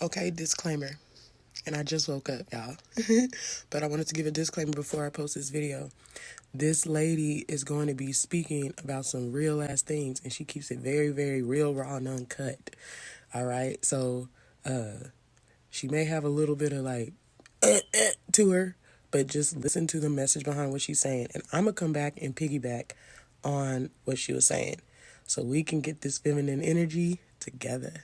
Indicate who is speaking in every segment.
Speaker 1: Okay, disclaimer. And I just woke up, y'all. But I wanted to give a disclaimer before I post this video. This lady is going to be speaking about some real ass things, and she keeps it very, very real, raw, and uncut. All right, so she may have a little bit of like to her, but just listen to the message behind what she's saying, and I'm gonna come back and piggyback on what she was saying, so we can get this feminine energy together.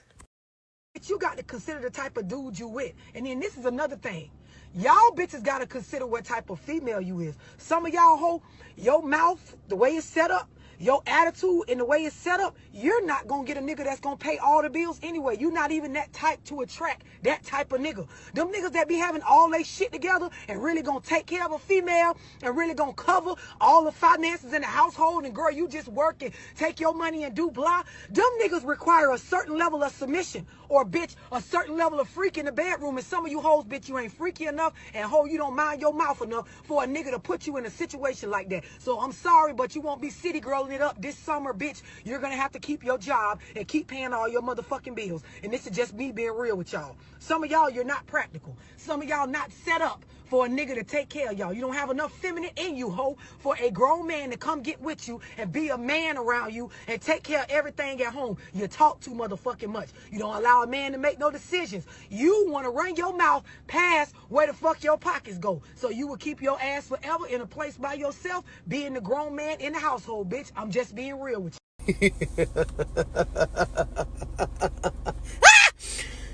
Speaker 2: You got to consider the type of dude you with. And then this is another thing. Y'all bitches got to consider what type of female you is. Some of y'all your mouth, the way it's set up, your attitude and the way it's set up, you're not going to get a nigga that's going to pay all the bills anyway. You're not even that type to attract that type of nigga. Them niggas that be having all they shit together and really going to take care of a female and really going to cover all the finances in the household, and girl, you just work and take your money and do blah. Them niggas require a certain level of submission, or bitch, a certain level of freak in the bedroom. And some of you hoes, bitch, you ain't freaky enough, and ho, you don't mind your mouth enough for a nigga to put you in a situation like that. So I'm sorry, but you won't be city girling it up this summer, bitch. You're gonna have to keep your job and keep paying all your motherfucking bills. And this is just me being real with y'all. Some of y'all, you're not practical. Some of y'all not set up for a nigga to take care of y'all. You don't have enough feminine in you, ho, for a grown man to come get with you and be a man around you and take care of everything at home. You talk too motherfucking much. You don't allow a man to make no decisions. You want to run your mouth past where the fuck your pockets go. So you will keep your ass forever in a place by yourself, being the grown man in the household, bitch. I'm just being real with you.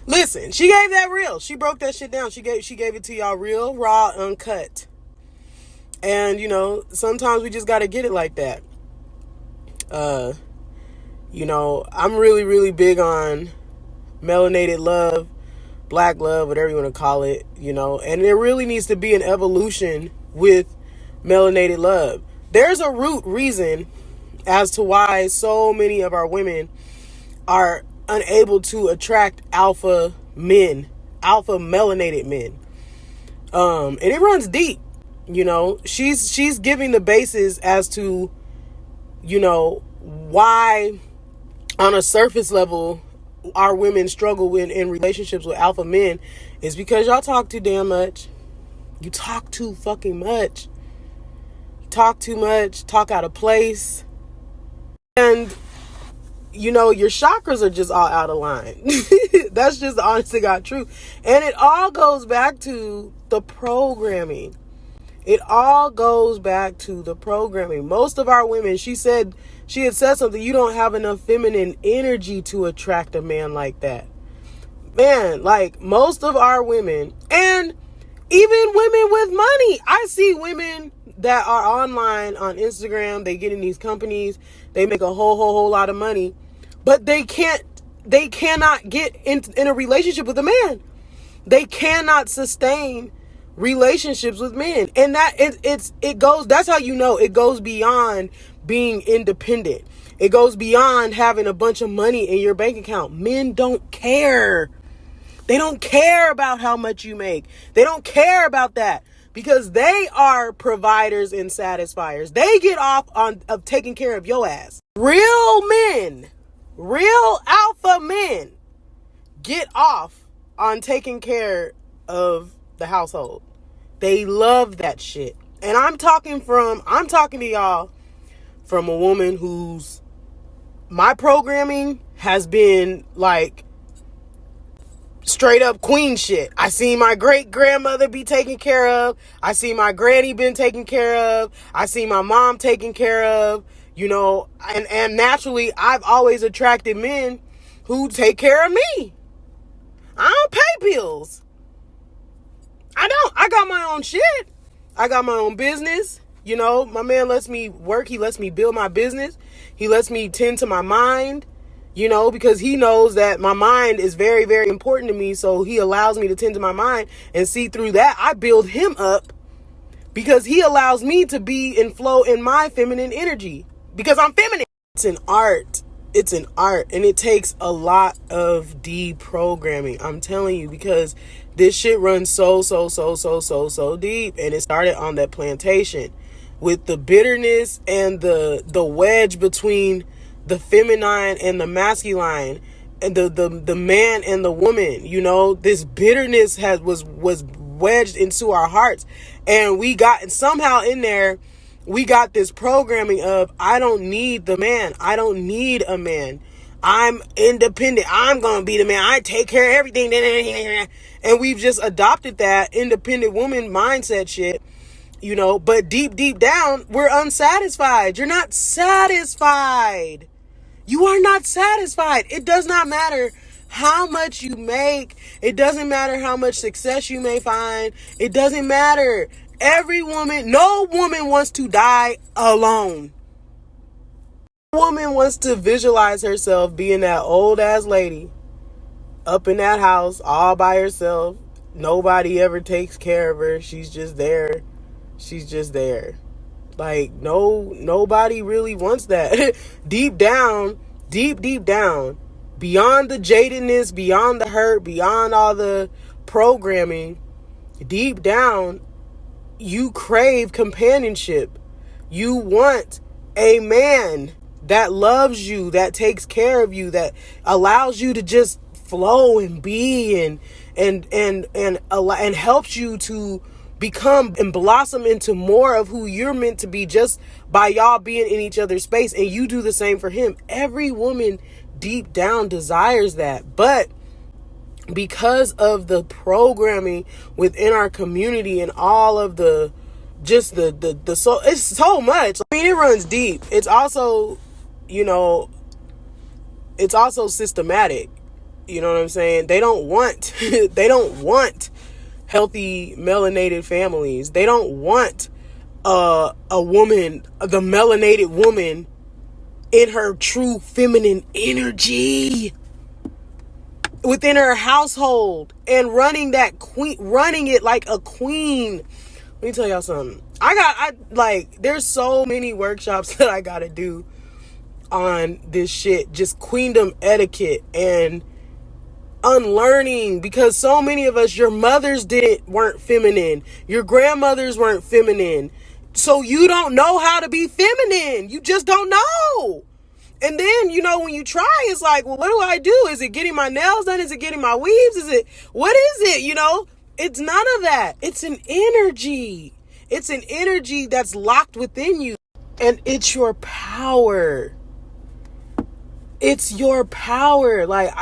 Speaker 1: Listen, she gave that real. She broke that shit down. She gave it to y'all real, raw, uncut. And, you know, sometimes we just got to get it like that. You know, I'm really, really big on melanated love, black love, whatever you want to call it, you know. And there really needs to be an evolution with melanated love. There's a root reason as to why so many of our women are unable to attract alpha men, alpha melanated men. And it runs deep, you know. She's giving the basis as to, you know, why on a surface level our women struggle in relationships with alpha men is because y'all talk too damn much. You talk too fucking much. You talk too much, talk out of place. And you know, your chakras are just all out of line. That's just the honest to God truth. And it all goes back to the programming. It all goes back to the programming. Most of our women, she had said something, you don't have enough feminine energy to attract a man like that. Man, like most of our women, and even women with money. I see women that are online on Instagram, they get in these companies, they make a whole lot of money. But they cannot get in a relationship with a man. They cannot sustain relationships with men. And that's how you know it goes beyond being independent. It goes beyond having a bunch of money in your bank account. Men don't care. They don't care about how much you make. They don't care about that because they are providers and satisfiers. They get off of taking care of your ass. Real alpha men get off on taking care of the household. They love that shit. And I'm talking to y'all from a woman whose my programming has been like straight up queen shit. I seen my great grandmother be taken care of. I seen my granny been taken care of. I seen my mom taken care of. You know, and naturally, I've always attracted men who take care of me. I don't pay bills. I don't. I got my own shit. I got my own business. You know, my man lets me work. He lets me build my business. He lets me tend to my mind, you know, because he knows that my mind is very, very important to me. So he allows me to tend to my mind and see through that. I build him up because he allows me to be and flow in my feminine energy. Because I'm feminine. It's an art. It's an art. And it takes a lot of deprogramming. I'm telling you, because this shit runs so deep. And it started on that plantation with the bitterness and the wedge between the feminine and the masculine and the man and the woman, you know, this bitterness was wedged into our hearts, and somehow in there we got this programming of, I don't need the man, I don't need a man, I'm independent, I'm gonna be the man, I take care of everything, and we've just adopted that independent woman mindset shit, you know. But deep down, we're unsatisfied. You're not satisfied. You are not satisfied. It does not matter how much you make. It doesn't matter how much success you may find. It doesn't matter. No woman wants to die alone. No woman wants to visualize herself being that old ass lady up in that house all by herself. Nobody ever takes care of her. She's just there. She's just there. Like, nobody really wants that. Deep down, beyond the jadedness, beyond the hurt, beyond all the programming, deep down, you crave companionship. You want a man that loves you, that takes care of you, that allows you to just flow and be and helps you to become and blossom into more of who you're meant to be, just by y'all being in each other's space, and you do the same for him. Every woman deep down desires that, but because of the programming within our community and all of the so it's so much. I mean, it runs deep. It's also, you know, it's also systematic. You know what I'm saying? They don't want healthy melanated families. They don't want a woman, the melanated woman, in her true feminine energy within her household and running it like a queen. Let me tell y'all something. There's so many workshops that I gotta do on this shit, just queendom etiquette and unlearning, because so many of us, your mothers weren't feminine, your grandmothers weren't feminine, so you don't know how to be feminine. You just don't know. And then, you know, when you try, it's like, well, what do I do? Is it getting my nails done? Is it getting my weaves? What is it? You know, it's none of that. It's an energy. It's an energy that's locked within you, and it's your power. It's your power. Like,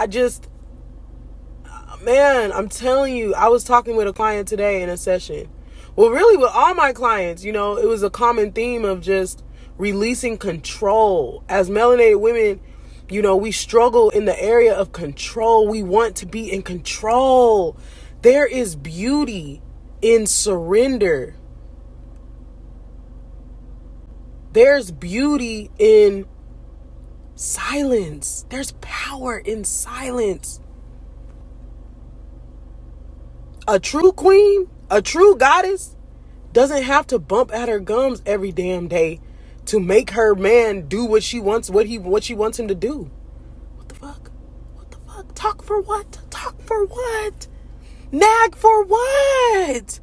Speaker 1: man, I'm telling you, I was talking with a client today in a session. Well, really with all my clients, you know, it was a common theme of just releasing control. As melanated women, you know, we struggle in the area of control. We want to be in control. There is beauty in surrender. There's beauty in silence. There's power in silence. A true queen, a true goddess, doesn't have to bump at her gums every damn day to make her man do what she wants, what she wants him to do. What the fuck? What the fuck? Talk for what? Talk for what? Nag for what?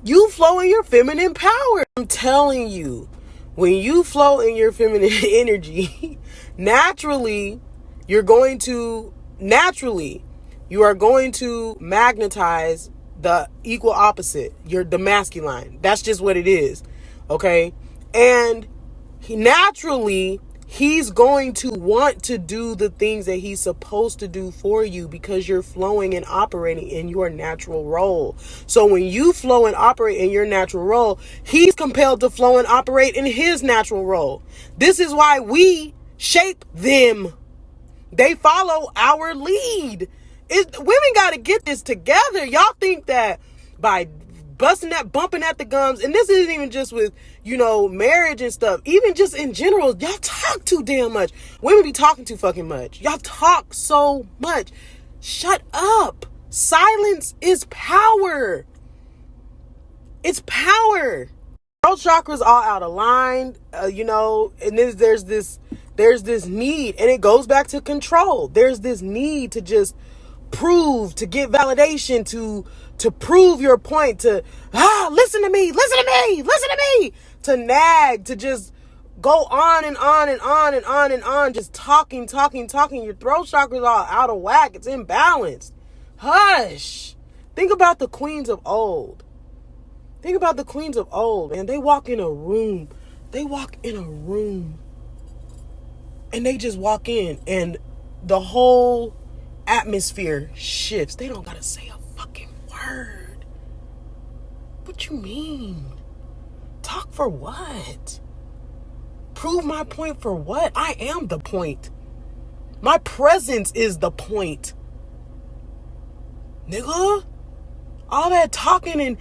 Speaker 1: You flow in your feminine power. I'm telling you, when you flow in your feminine energy, naturally, you are going to magnetize the equal opposite. The masculine. That's just what it is. Okay? And he's going to want to do the things that he's supposed to do for you, because you're flowing and operating in your natural role. So when you flow and operate in your natural role, he's compelled to flow and operate in his natural role. This is why we shape them. They follow our lead. Women got to get this together. Y'all think that by bumping at the gums, and this isn't even just with, you know, marriage and stuff, even just in general, y'all talk too damn much. Women be talking too fucking much. Y'all talk so much. Shut up. Silence is power. It's power. Throat chakra's all out of line, you know, and then there's this need, and it goes back to control. There's this need to just prove, to get validation, to prove your point, to listen to me, to nag, to just go on and on and on and on and on, just talking. Your throat chakra's all out of whack. It's imbalanced. Hush. Think about the queens of old. And they walk in a room. And they just walk in and the whole atmosphere shifts. They don't gotta say a fucking word. What you mean? Talk for what? Prove my point for what? I am the point. My presence is the point. Nigga, all that talking and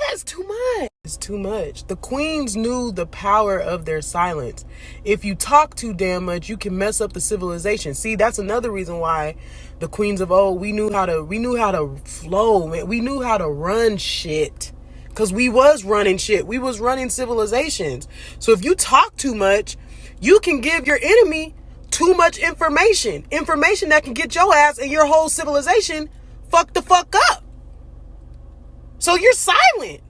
Speaker 1: that's too much. It's too much. The queens knew the power of their silence. If you talk too damn much, you can mess up the civilization. See, that's another reason why the queens of old, we knew how to flow, man. We knew how to run shit. Cause we was running shit. We was running civilizations. So if you talk too much, you can give your enemy too much information that can get your ass and your whole civilization fucked the fuck up. So you're silent.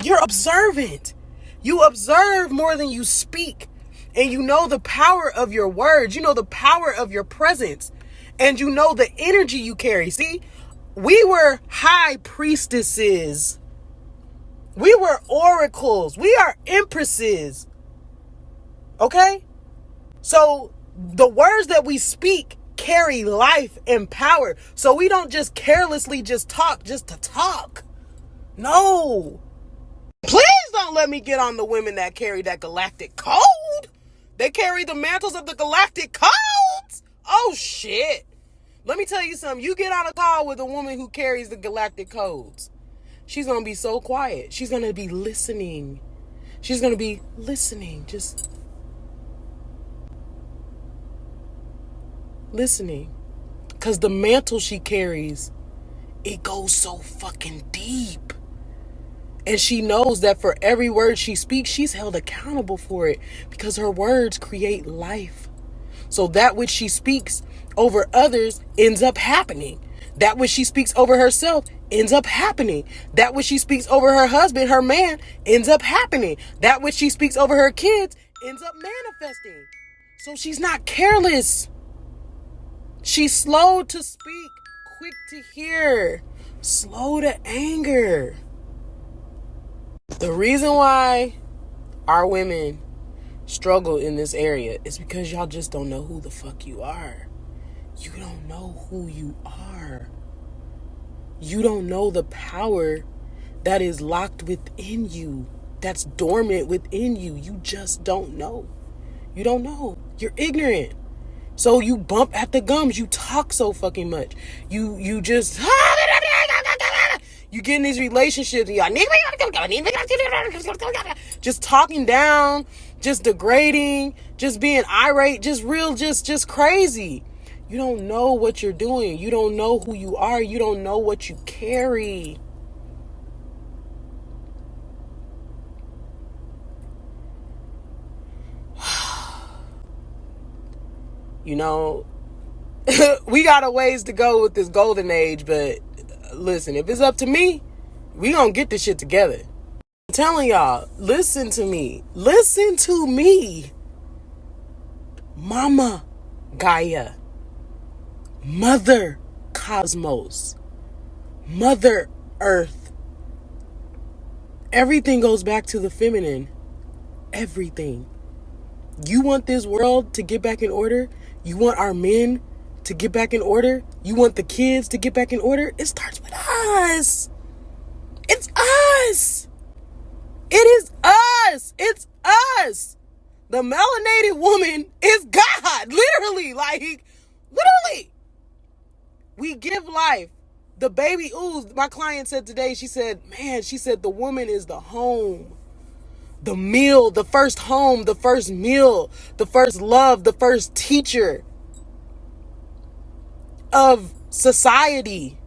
Speaker 1: You're observant. You observe more than you speak. And you know the power of your words. You know the power of your presence. And you know the energy you carry. See, we were high priestesses. We were oracles. We are empresses. Okay? So the words that we speak carry life and power. So we don't just carelessly just talk just to talk. No. Please don't let me get on the women that carry that galactic code. They carry the mantles of the galactic codes. Oh, shit. Let me tell you something. You get on a call with a woman who carries the galactic codes. She's going to be so quiet. She's going to be listening. Just listening. Because the mantle she carries, it goes so fucking deep. And she knows that for every word she speaks, she's held accountable for it because her words create life. So that which she speaks over others ends up happening. That which she speaks over herself ends up happening. That which she speaks over her husband, her man, ends up happening. That which she speaks over her kids ends up manifesting. So she's not careless. She's slow to speak, quick to hear, slow to anger. The reason why our women struggle in this area is because y'all just don't know who the fuck you are. You don't know who you are. You don't know the power that is locked within you, that's dormant within you. You just don't know. You don't know. You're ignorant. So you bump at the gums. You talk so fucking much. You just... You get in these relationships and just talking down, just degrading, just being irate, just crazy. You don't know what you're doing. You don't know who you are. You don't know what you carry. You know, we got a ways to go with this golden age, but listen, if it's up to me, we gonna get this shit together. I'm telling y'all, listen to me. Listen to me. Mama Gaia, Mother Cosmos, Mother Earth. Everything goes back to the feminine. Everything. You want this world to get back in order? You want our men to get back in order? You want the kids to get back in order? It starts with us. It's us. It is us. It's us. The melanated woman is God. Literally. Literally. We give life. The baby ooze. My client said today, she said, the woman is the home. The meal, the first home, the first meal, the first love, the first teacher of society.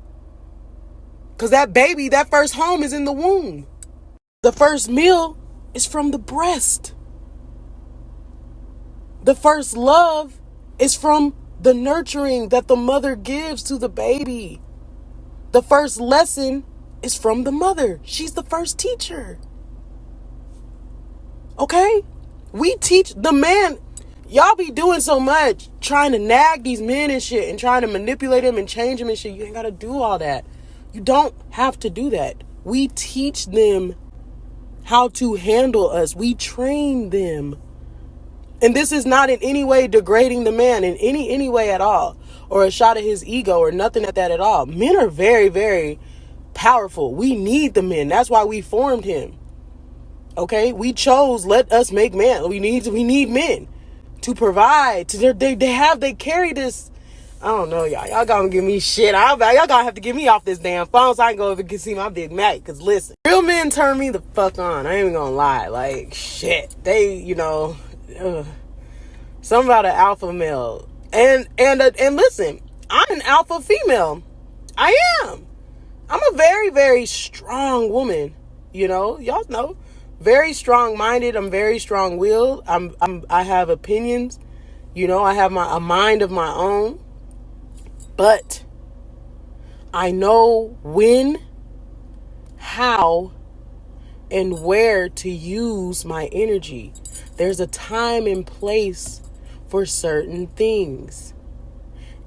Speaker 1: Because that baby, that first home is in the womb. The first meal is from the breast. The first love is from the nurturing that the mother gives to the baby. The first lesson is from the mother. She's the first teacher. Okay? We teach the man. Y'all be doing so much trying to nag these men and shit and trying to manipulate them and change them and shit. You ain't got to do all that. You don't have to do that. We teach them how to handle us. We train them. And this is not in any way degrading the man in any way at all, or a shot at his ego or nothing at that at all. Men are very, very powerful. We need the men. That's why we formed him. Okay? We chose, let us make man. We need men to provide. They carry this. I don't know, y'all. Y'all gonna give me shit. Y'all gonna have to get me off this damn phone so I can go over and see my Big Mac. Cause listen, real men turn me the fuck on. I ain't even gonna lie. Like, shit. They, something about an alpha male. And listen, I'm an alpha female. I am. I'm a very, very strong woman. Y'all know. Very strong-minded. I'm very strong-willed. I have opinions. I have a mind of my own. But I know when, how, and where to use my energy. There's a time and place for certain things.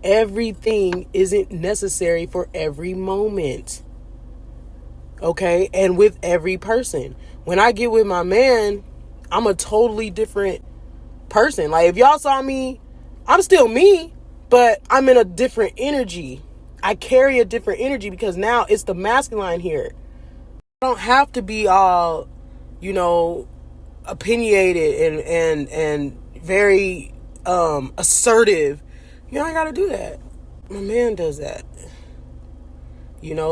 Speaker 1: Everything isn't necessary for every moment. Okay? And with every person. When I get with my man, I'm a totally different person. Like, if y'all saw me, I'm still me, but I'm in a different energy. I carry a different energy because now it's the masculine here. I don't have to be all, opinionated and very assertive. You ain't got to do that. My man does that.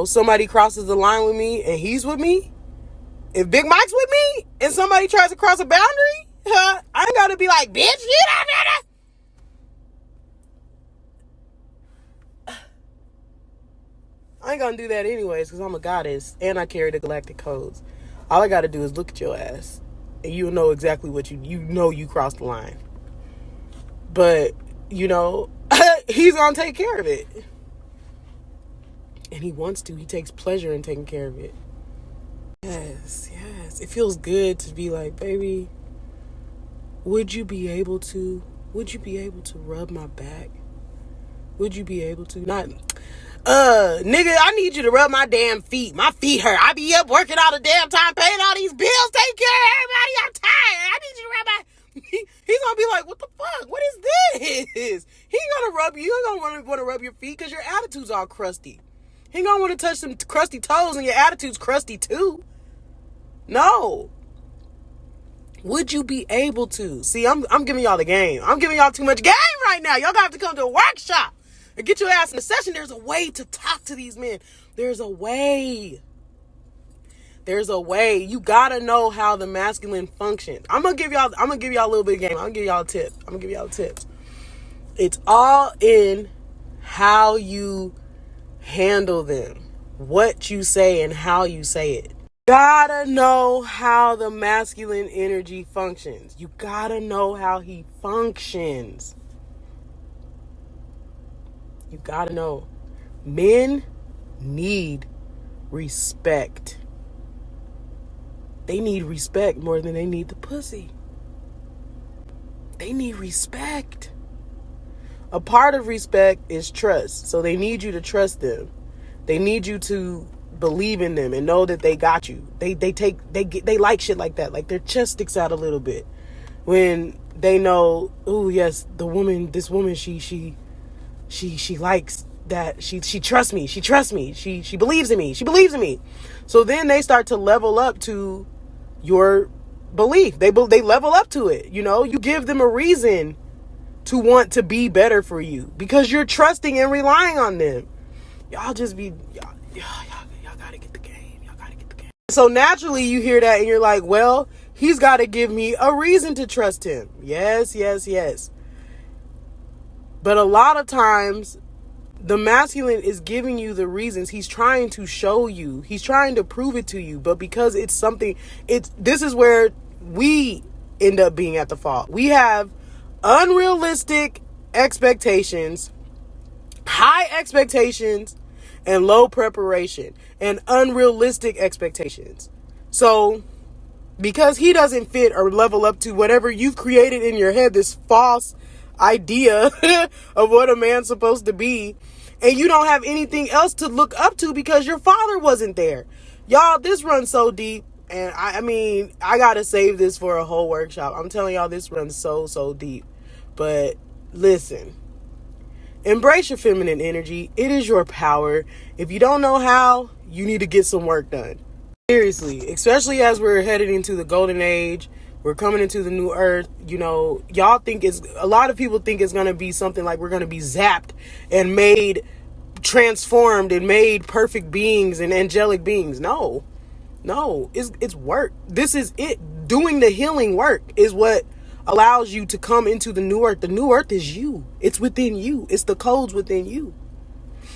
Speaker 1: Somebody crosses the line with me and he's with me. If Big Mike's with me and somebody tries to cross a boundary, I ain't got to be like, bitch, you don't. I ain't gonna do that anyways because I'm a goddess and I carry the galactic codes. All I gotta do is look at your ass and you'll know exactly what you crossed the line. But, he's gonna take care of it. And he wants to. He takes pleasure in taking care of it. Yes. It feels good to be like, baby, would you be able to rub my back? Would you be able to? Not... nigga, I need you to rub my damn feet. My feet hurt. I be up working all the damn time, paying all these bills, taking care of everybody. I'm tired. I need you to rub my... He's gonna be like, what the fuck? What is this? He ain't gonna rub you. He ain't gonna want to rub your feet because your attitude's all crusty. He ain't gonna want to touch some crusty toes and your attitude's crusty too. No. Would you be able to? See, I'm giving y'all the game. I'm giving y'all too much game right now. Y'all gonna have to come to a workshop. And get your ass in a session. There's a way to talk to these men. There's a way. You gotta know how the masculine functions. I'm gonna give y'all a little bit of game. I'm gonna give y'all a tip. It's all in how you handle them, what you say and how you say it. Gotta know how the masculine energy functions. You gotta know how he functions. You gotta know. Men need respect. They need respect more than they need the pussy. They need respect. A part of respect is trust. So they need you to trust them. They need you to believe in them and know that they got you. They like shit like that. Like their chest sticks out a little bit when they know, oh yes, this woman, she likes that. She trusts me. She believes in me. So then they start to level up to your belief. They level up to it. You give them a reason to want to be better for you because you're trusting and relying on them. Y'all gotta get the game. So naturally you hear that and you're like, well, he's got to give me a reason to trust him. Yes. But a lot of times the masculine is giving you the reasons. He's trying to show you. He's trying to prove it to you. But because this is where we end up being at the fault. We have unrealistic expectations, high expectations, and low preparation, and unrealistic expectations. So because he doesn't fit or level up to whatever you've created in your head, this false idea of what a man's supposed to be, and you don't have anything else to look up to because your father wasn't there. Y'all, this runs so deep, and I mean, I gotta save this for a whole workshop. I'm telling y'all, this runs so deep. But listen, embrace your feminine energy. It is your power. If you don't know how, you need to get some work done. Seriously, especially as we're headed into the golden age, we're coming into the new earth. You know, y'all think a lot of people think it's going to be something like we're going to be zapped and made transformed and made perfect beings and angelic beings. No, it's work. This is it. Doing the healing work is what allows you to come into the new earth. The new earth is you. It's within you. It's the codes within you.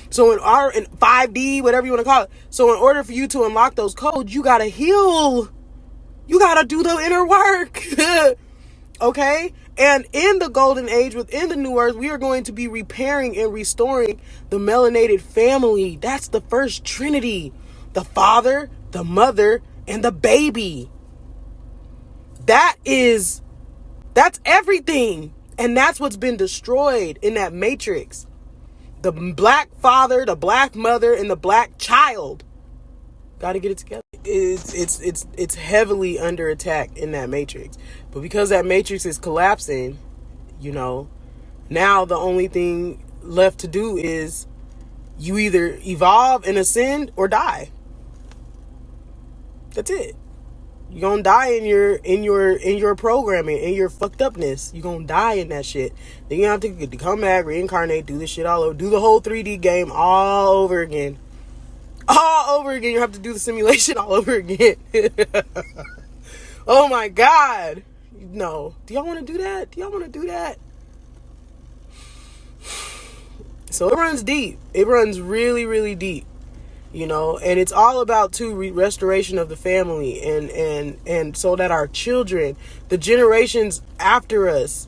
Speaker 1: So in 5D, whatever you want to call it. So in order for you to unlock those codes, you got to heal. You got to do the inner work. Okay? And in the golden age, within the new earth, we are going to be repairing and restoring the melanated family. That's the first trinity. The father, the mother, and the baby. That's everything. And that's what's been destroyed in that matrix. The black father, the black mother, and the black child. Got to get it together. It's heavily under attack in that matrix. But because that matrix is collapsing, you know, now the only thing left to do is you either evolve and ascend or die. That's it. You're gonna die in your programming, in your fucked upness. You're gonna die in that shit. Then you have to come back, reincarnate, do this shit all over, do the whole 3D game all over again. All over again. You have to do the simulation all over again. Oh my God. No. Do y'all want to do that? So it runs deep. It runs really deep. You know, and it's all about restoration of the family and so that our children, the generations after us,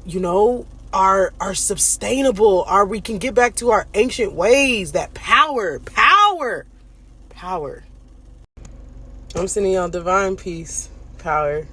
Speaker 1: you know, are sustainable, we can get back to our ancient ways, that power. I'm sending y'all divine peace, power.